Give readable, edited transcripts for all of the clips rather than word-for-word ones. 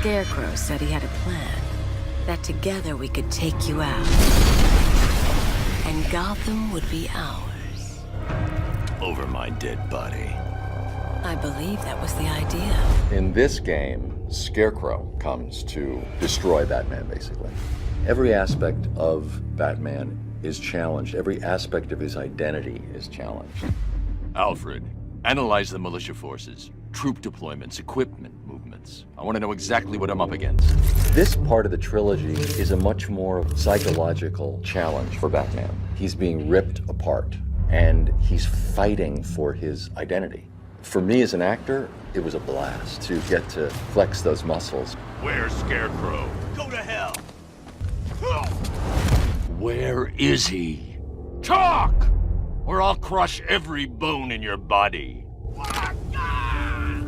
Scarecrow said he had a plan. That together we could take you out. And Gotham would be ours. Over my dead body. I believe that was the idea. In this game, Scarecrow comes to destroy Batman, basically. Every aspect of Batman is challenged. Every aspect of his identity is challenged. Alfred, analyze the militia forces, troop deployments, equipment movements. I want to know exactly what I'm up against. This part of the trilogy is a much more psychological challenge for Batman. He's being ripped apart, and he's fighting for his identity. For me as an actor, it was a blast to get to flex those muscles. Where's Scarecrow? Go to hell! Where is he? Talk! Or I'll crush every bone in your body.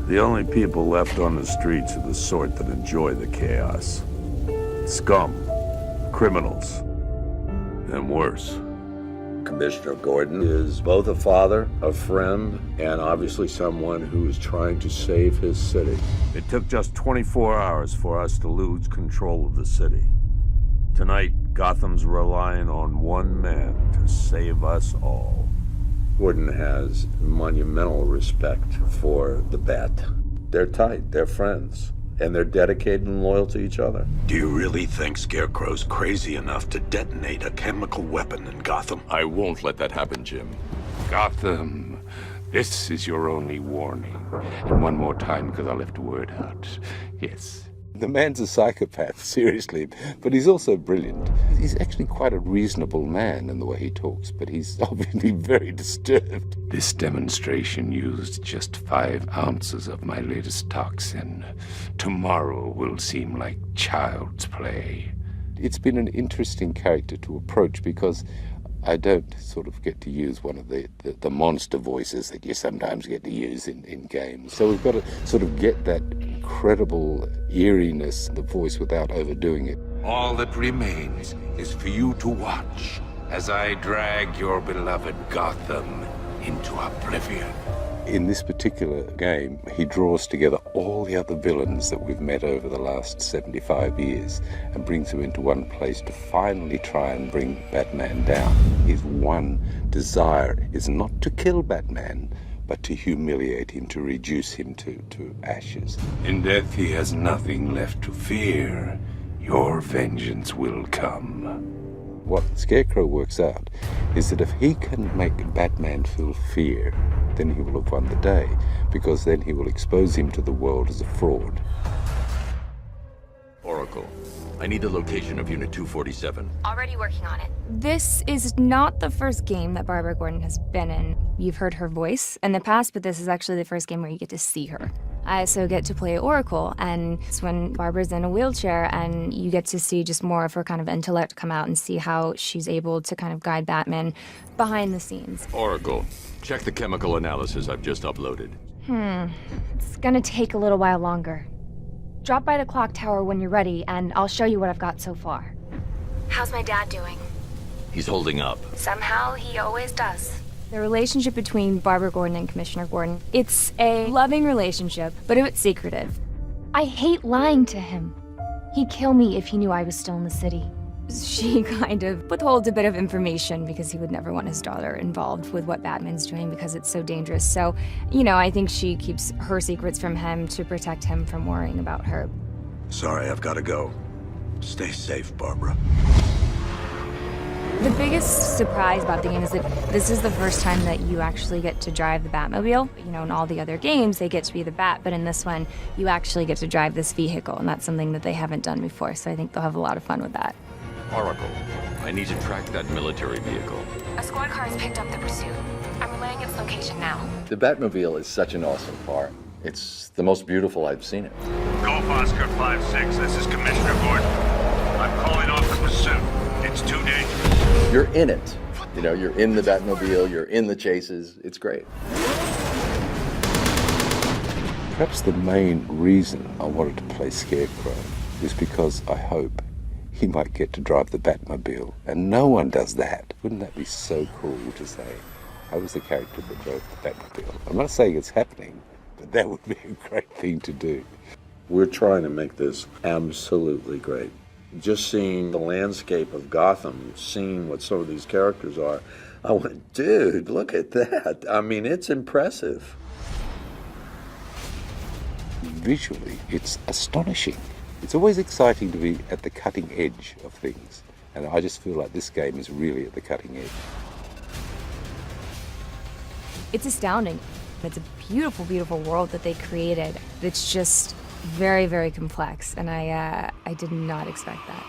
The only people left on the streets are the sort that enjoy the chaos. Scum, criminals, and worse. Commissioner Gordon is both a father, a friend, and obviously someone who is trying to save his city. It took just 24 hours for us to lose control of the city. Tonight, Gotham's relying on one man to save us all. Gordon has monumental respect for the Bat. They're tight, they're friends, and they're dedicated and loyal to each other. Do you really think Scarecrow's crazy enough to detonate a chemical weapon in Gotham? I won't let that happen, Jim. Gotham, this is your only warning. And one more time, because I left a word out. Yes. The man's a psychopath, seriously, but he's also brilliant. He's actually quite a reasonable man in the way he talks, but he's obviously very disturbed. This demonstration used just 5 ounces of my latest toxin. Tomorrow will seem like child's play. It's been an interesting character to approach because I don't sort of get to use one of the monster voices that you sometimes get to use in games. So we've got to sort of get that incredible eeriness in the voice without overdoing it. All that remains is for you to watch as I drag your beloved Gotham into oblivion. In this particular game, he draws together all the other villains that we've met over the last 75 years and brings them into one place to finally try and bring Batman down. His one desire is not to kill Batman, but to humiliate him, to reduce him to ashes. In death, he has nothing left to fear. Your vengeance will come. What Scarecrow works out is that if he can make Batman feel fear, then he will have won the day, because then he will expose him to the world as a fraud. Oracle, I need the location of Unit 247. Already working on it. This is not the first game that Barbara Gordon has been in. You've heard her voice in the past, but this is actually the first game where you get to see her. I also get to play Oracle, and it's when Barbara's in a wheelchair and you get to see just more of her kind of intellect come out and see how she's able to kind of guide Batman behind the scenes. Oracle, check the chemical analysis I've just uploaded. It's gonna take a little while longer. Drop by the clock tower when you're ready, and I'll show you what I've got so far. How's my dad doing? He's holding up. Somehow, he always does. The relationship between Barbara Gordon and Commissioner Gordon, it's a loving relationship, but it's secretive. I hate lying to him. He'd kill me if he knew I was still in the city. She kind of withholds a bit of information because he would never want his daughter involved with what Batman's doing because it's so dangerous. So, you know, I think she keeps her secrets from him to protect him from worrying about her. Sorry, I've got to go. Stay safe, Barbara. The biggest surprise about the game is that this is the first time that you actually get to drive the Batmobile. You know, in all the other games, they get to be the Bat, but in this one, you actually get to drive this vehicle, and that's something that they haven't done before, so I think they'll have a lot of fun with that. Oracle, I need to track that military vehicle. A squad car has picked up the pursuit. I'm relaying its location now. The Batmobile is such an awesome car. It's the most beautiful I've seen it. Golf Oscar 5-6, this is Commissioner Gordon. I'm calling off the pursuit. It's too dangerous. You're in it. You know, you're in the Batmobile, you're in the chases. It's great. Perhaps the main reason I wanted to play Scarecrow is because I hope he might get to drive the Batmobile. And no one does that. Wouldn't that be so cool to say, I was the character that drove the Batmobile? I'm not saying it's happening, but that would be a great thing to do. We're trying to make this absolutely great. Just seeing the landscape of Gotham, seeing what some of these characters are, I went, dude, look at that. I mean, it's impressive. Visually, it's astonishing. It's always exciting to be at the cutting edge of things, and I just feel like this game is really at the cutting edge. It's astounding. It's a beautiful, beautiful world that they created. It's just very, very complex, and I did not expect that.